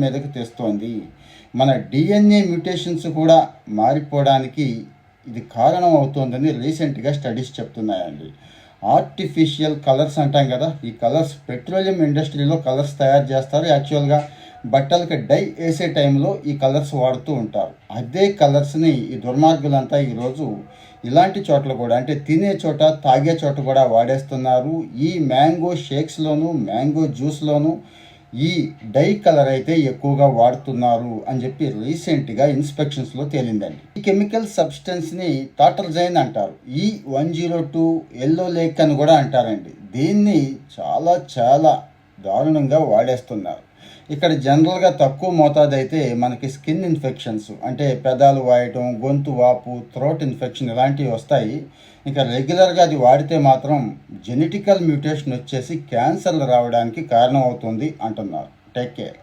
మీదకి తెస్తోంది. మన DNA mutations కూడా మారిపోవడానికి ఇది కారణం అవుతోందని రీసెంట్గా స్టడీస్ చెప్తున్నాయండి. ఆర్టిఫిషియల్ కలర్స్ అంటాం కదా, ఈ కలర్స్ పెట్రోలియం ఇండస్ట్రీలో కలర్స్ తయారు చేస్తారు. యాక్చువల్గా బట్టలకి డై వేసే టైంలో ఈ కలర్స్ వాడుతూ ఉంటారు. అదే కలర్స్ని ఈ దుర్మార్గులంతా ఈరోజు ఇలాంటి చోట్ల కూడా, అంటే తినే చోట తాగే చోట కూడా వాడేస్తున్నారు. ఈ మ్యాంగో షేక్స్లోను మ్యాంగో జ్యూస్లోను ఈ డై కలర్ అయితే ఎక్కువగా వాడుతున్నారు అని చెప్పి రీసెంట్గా ఇన్స్పెక్షన్స్లో తేలిందండి. ఈ కెమికల్ సబ్స్టెన్స్ని టాటర్జైన్ అంటారు. E102 ఎల్లో లేక్ అని కూడా అంటారండి. దీన్ని చాలా చాలా దారుణంగా వాడేస్తున్నారు. ఇక్కడ జనరల్గా తక్కువ మోతాదు అయితే మనకి స్కిన్ ఇన్ఫెక్షన్స్, అంటే పెదాలు వాయటం, గొంతు వాపు, థ్రోట్ ఇన్ఫెక్షన్ ఇలాంటివి వస్తాయి. ఇంకా రెగ్యులర్గా అది వాడితే మాత్రం జెనెటికల్ మ్యూటేషన్ వచ్చేసి క్యాన్సర్లు రావడానికి కారణం అవుతుంది అంటున్నారు. Take care.